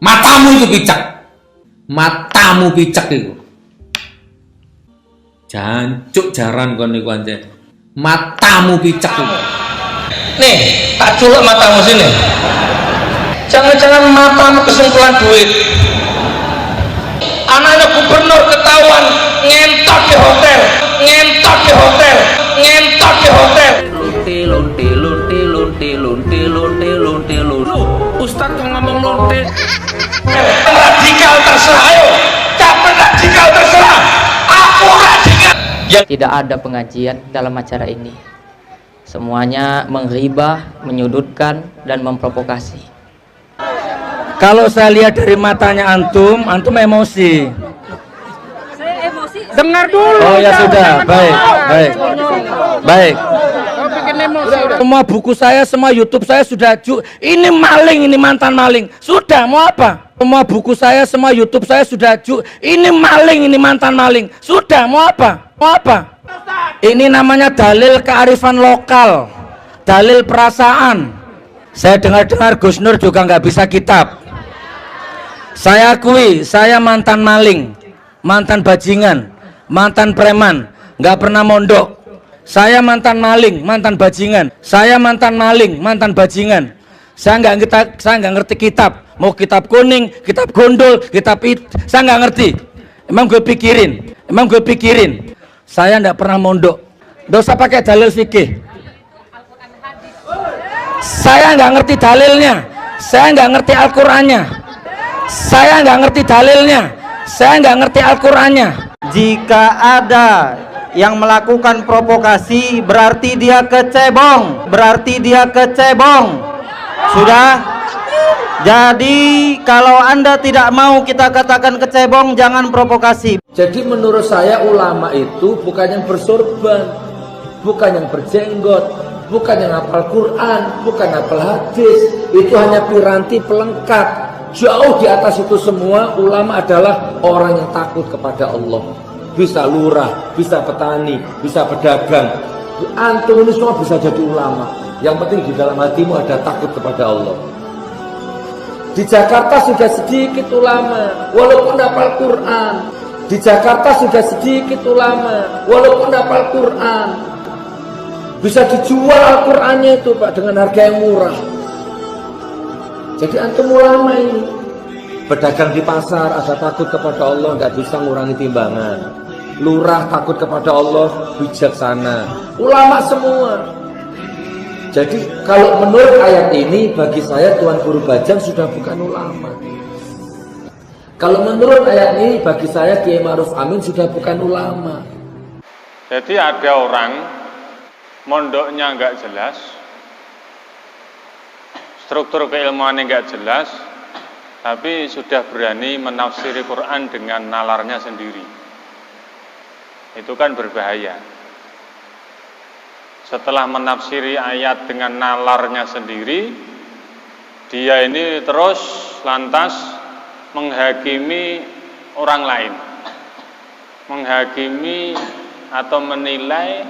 Matamu itu picek. Matamu picek itu. Jancuk jaran kon niku anjen. Matamu picek itu. Nih, tak culuk matamu sini. Jangan-jangan matamu kesengkulan duit. Anaknya gubernur ketahuan ngentot di hotel, ngentot di hotel, ngentot di hotel. Ustadz ngomong lonte. Radikal terserah, ayo. Capek radikal terserah. Aku radikal. Tidak ada pengajian dalam acara ini. Semuanya menghibah, menyudutkan, dan memprovokasi. Kalau saya lihat dari matanya antum emosi. Saya emosi. Dengar dulu. Oh ya sudah, baik, baik, baik. Kau bikin emosi. Semua buku saya, semua YouTube saya sudah ini maling, ini mantan maling. Sudah, mau apa? Semua buku saya, semua YouTube saya sudah ini maling, ini mantan maling. Sudah, mau apa? Mau apa? Ini namanya dalil kearifan lokal, dalil perasaan. Saya dengar-dengar Gus Nur juga nggak bisa kitab. Saya akui, saya mantan maling, mantan bajingan, mantan preman, nggak pernah mondok. Saya mantan maling, mantan bajingan. Saya mantan maling, mantan bajingan. Saya nggak ngerti kitab. Mau kitab kuning, kitab gondol, kitab saya nggak ngerti. Emang gue pikirin. Saya nggak pernah mondok. Dosa pakai dalil fikih. Saya nggak ngerti dalilnya. Saya nggak ngerti Al-Qur'annya. Saya nggak ngerti dalilnya. Saya nggak ngerti Al-Qur'annya. Jika ada yang melakukan provokasi, berarti dia kecebong. Sudah? Jadi kalau Anda tidak mau kita katakan kecebong, jangan provokasi. Jadi menurut saya ulama itu bukan yang bersorban, bukan yang berjenggot, bukan yang hafal Quran, bukan hafal hadis. Itu hanya piranti pelengkap. Jauh di atas itu semua, ulama adalah orang yang takut kepada Allah. Bisa lurah, bisa petani, bisa pedagang. Antum ini semua bisa jadi ulama. Yang penting di dalam hatimu ada takut kepada Allah. Di Jakarta sudah sedikit ulama, walaupun hafal Quran. Di Jakarta sudah sedikit ulama, walaupun hafal Quran. Bisa dijual Al-Qurannya itu Pak dengan harga yang murah. Jadi antum ulama ini pedagang di pasar ada takut kepada Allah, nggak bisa ngurangi timbangan. Lurah takut kepada Allah, bijaksana. Ulama semua. Jadi kalau menurut ayat ini bagi saya Tuan Guru Bajang sudah bukan ulama. Kalau menurut ayat ini bagi saya Kiai Ma'ruf Amin sudah bukan ulama. Jadi ada orang mondoknya nggak jelas, struktur keilmuannya nggak jelas, tapi sudah berani menafsiri Quran dengan nalarnya sendiri. Itu kan berbahaya. Setelah menafsiri ayat dengan nalarnya sendiri, dia ini terus lantas menghakimi orang lain, menghakimi atau menilai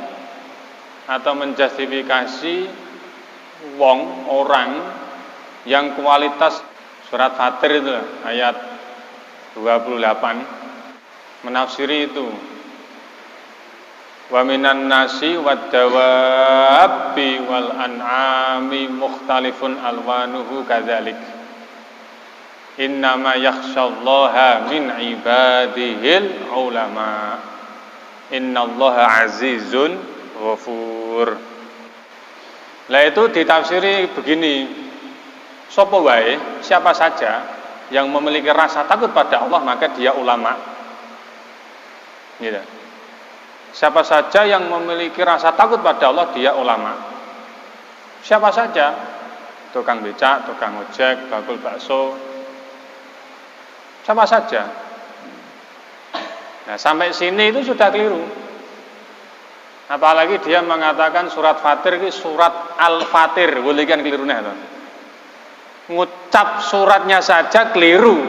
atau menjustifikasi orang yang kualitas surat Fatir itu ayat 28 menafsiri itu. Wa minan nasi wad dawabi wal an'ami mukhtalifun alwanuhu kadzalik. Innama yakhsyallaha min ibadihil ulama. Innallaha azizun ghafur. Lah itu ditafsiri begini. Sapa wae, siapa saja yang memiliki rasa takut pada Allah maka dia ulama. Gitu. Siapa saja yang memiliki rasa takut pada Allah dia ulama. Siapa saja, tukang becak, tukang ojek, bakul bakso, siapa saja. Nah sampai sini itu sudah keliru. Apalagi dia mengatakan surat Fatir itu surat Al-Fatir, boleh kan keliru nih. Ngucap suratnya saja keliru.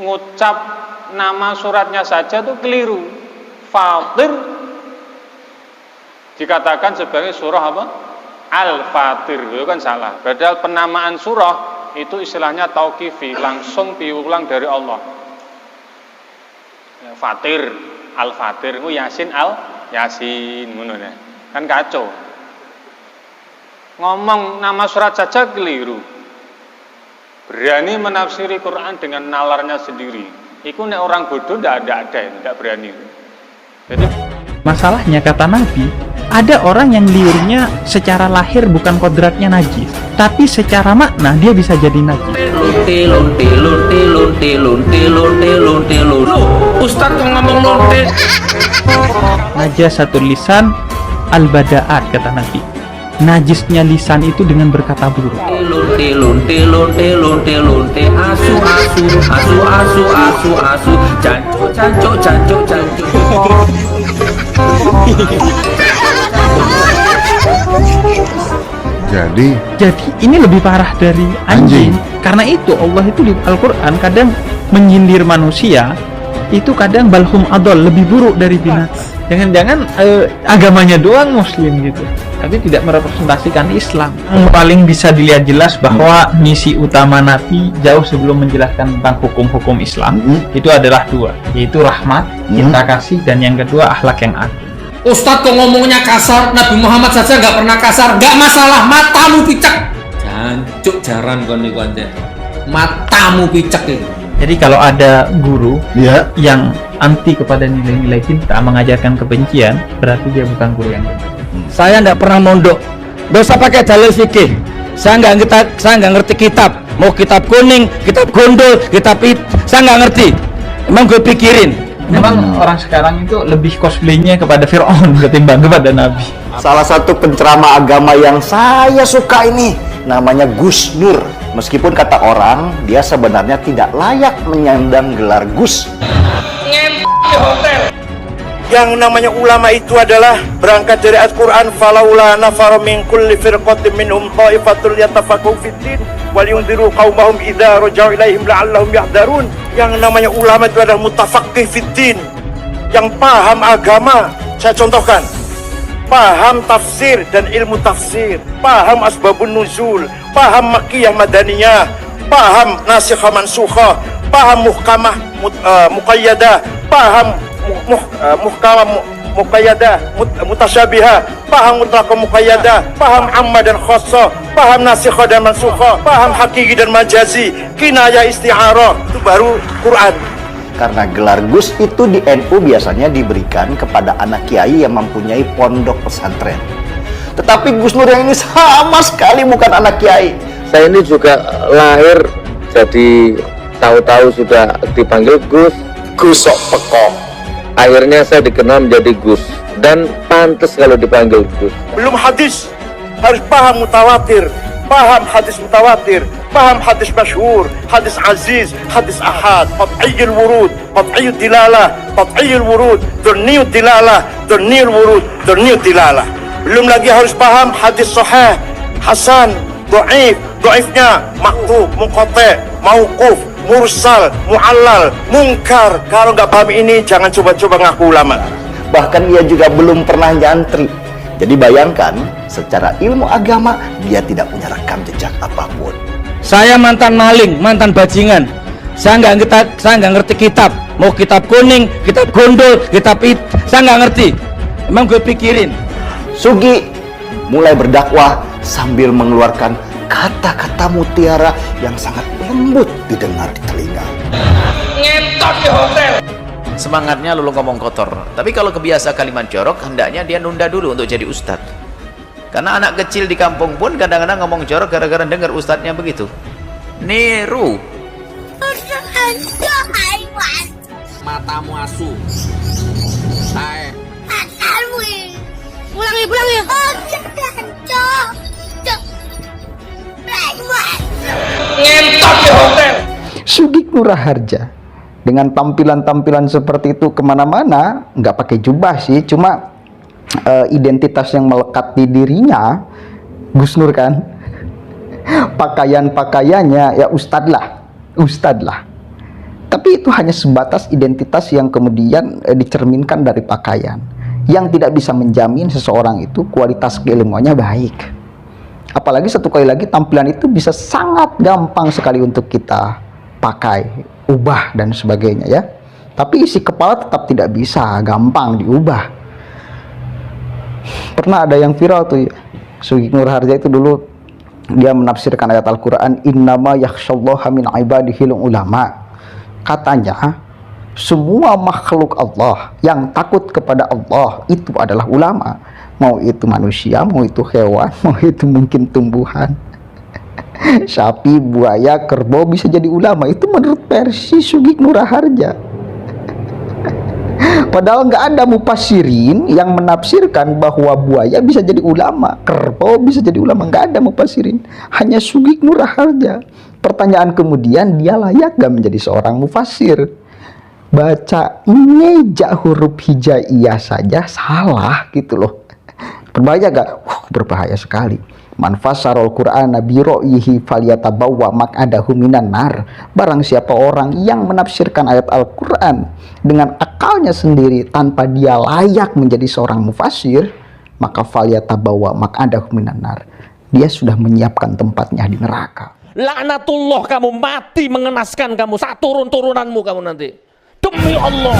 Ngucap nama suratnya saja itu keliru. Fatir dikatakan sebagai surah apa? Al-Fatir, itu kan salah. Padahal penamaan surah itu istilahnya tauqifi, langsung piwulang dari Allah. Fatir, Al-Fatir, Yasin, Al-Yasin, ngono ya. Kan kacau. Ngomong nama surat saja keliru. Berani menafsiri Quran dengan nalarnya sendiri. Itu nek orang bodoh tidak berani. Jadi masalahnya kata Nabi, ada orang yang liurnya secara lahir bukan kodratnya najis, tapi secara makna dia bisa jadi najis. Ustaz kok ngomong lonte. Najasatul lisan al-bada'at kata Nabi. Najisnya lisan itu dengan berkata buruk. Jadi ini lebih parah dari anjing. Karena itu Allah itu di Al-Quran kadang menyindir manusia, itu kadang balhum adol, lebih buruk dari binatang. Jangan-jangan agamanya doang muslim gitu, tapi tidak merepresentasikan Islam. Yang paling bisa dilihat jelas bahwa misi utama Nabi jauh sebelum menjelaskan tentang hukum-hukum Islam itu adalah dua, yaitu rahmat, cinta kasih, dan yang kedua akhlak yang agung. Ustaz kok ngomongnya kasar, Nabi Muhammad saja nggak pernah kasar. Nggak masalah, matamu picek. Jancuk jaran kon niku anjir. Matamu picek itu. Jadi kalau ada guru yang anti kepada nilai-nilai cinta, mengajarkan kebencian, berarti dia bukan guru yang benar. Saya nggak pernah mondok. Nggak usah pakai dalil fikih. Saya nggak ngerti kitab. Mau kitab kuning, kitab gondol, kitab saya nggak ngerti. Emang gue pikirin. Memang orang sekarang itu lebih cosplaynya kepada Fir'aun ketimbang kepada Nabi. Salah satu penceramah agama yang saya suka ini namanya Gus Nur. Meskipun kata orang dia sebenarnya tidak layak menyandang gelar Gus. Yang namanya ulama itu adalah berangkat dari Al-Quran, falaula nafara min kulli firqatin minhum ta'ifatul yatafaqahu fid-din wal yunziru qaumahum idza raja'u ilaihim la'allahum yahdharun. Yang namanya ulama itu adalah mutafaqih fid-din, yang paham agama. Saya contohkan, paham tafsir dan ilmu tafsir, paham asbabun nuzul, paham makkiyah madaniyah, paham nasikhah mansukha, paham muhkamah muqayyadah, paham muhkamah muqayyadah mutasyabihah, paham mutlaqah muqayyadah, paham amma dan khassa, paham nasikhah dan mansukha, paham hakiki dan majazi, kinayah isti'arah. Itu baru Quran. Karena gelar Gus itu di NU biasanya diberikan kepada anak kiai yang mempunyai pondok pesantren. Tetapi Gus Nur yang ini sama sekali bukan anak kiai. Saya ini juga lahir jadi tahu-tahu sudah dipanggil Gus sok pekok. Akhirnya saya dikenal menjadi Gus dan pantas kalau dipanggil Gus. Belum hadis, harus paham mutawatir, paham hadis mutawatir, paham hadis masyhur, hadis aziz, hadis ahad, qat'iyul wurud, qat'iyud dilalah, qat'iyul wurud, dhanniyud dilalah, dhanniyul wurud, dhanniyud dilalah. Belum lagi harus paham hadis sahih, hasan, dhaif, dhaifnya, maktub, munqati', mauquf, mursal, mu'allal, mungkar. Kalau nggak paham ini jangan coba-coba ngaku ulama. Bahkan ia juga belum pernah nyantri. Jadi bayangkan, secara ilmu agama dia tidak punya rekam jejak apapun. Saya mantan maling, mantan bajingan. Saya nggak ngerti kitab. Mau kitab kuning, kitab gondol, kitab saya nggak ngerti. Emang gue pikirin. Sugi mulai berdakwah sambil mengeluarkan kata-kata mutiara yang sangat lembut didengar di telinga. Ngentot di hotel. Semangatnya lu ngomong kotor, tapi kalau kebiasa kalimat jorok, hendaknya dia nunda dulu untuk jadi ustadz. Karena anak kecil di kampung pun kadang-kadang ngomong jorok gara-gara dengar ustadznya begitu. Niru. Matamu asu. Pulang ya. Ngentot di hotel. Sugik Nur Raharja dengan tampilan-tampilan seperti itu kemana-mana, nggak pakai jubah sih, cuma identitas yang melekat di dirinya Gus Nur kan. Pakaian-pakaiannya ya ustadz lah. Tapi itu hanya sebatas identitas yang kemudian dicerminkan dari pakaian, yang tidak bisa menjamin seseorang itu kualitas keilmuannya baik. Apalagi satu kali lagi, tampilan itu bisa sangat gampang sekali untuk kita pakai, ubah dan sebagainya ya. Tapi isi kepala tetap tidak bisa gampang diubah. Pernah ada yang viral tuh, Sugeng Nur Harja itu dulu dia menafsirkan ayat Al-Quran, innama yakhsyallaha min ibadihil ulama. Katanya semua makhluk Allah yang takut kepada Allah itu adalah ulama. Mau itu manusia, mau itu hewan, mau itu mungkin tumbuhan. Sapi, buaya, kerbau bisa jadi ulama. Itu menurut versi Sugeng Nur Harja. Padahal nggak ada mufassirin yang menafsirkan bahwa buaya bisa jadi ulama, kerbau bisa jadi ulama. Nggak ada mufassirin, hanya Sugeng Nur Harja. Pertanyaan kemudian, dia layak gak menjadi seorang mufassir? Baca ngejak huruf hijaiyah saja salah gitu loh. Berbahaya gak? Berbahaya sekali. Man fassarul Qur'ana bi ra'yihi falyatabawwa maq'adahu minan nar. Barang siapa orang yang menafsirkan ayat Al-Qur'an dengan akalnya sendiri tanpa dia layak menjadi seorang mufassir, maka falyatabawwa maq'adahu minan nar. Dia sudah menyiapkan tempatnya di neraka. Laknatullah, kamu mati mengenaskan kamu, saat turun-turunanmu kamu nanti. Demi Allah.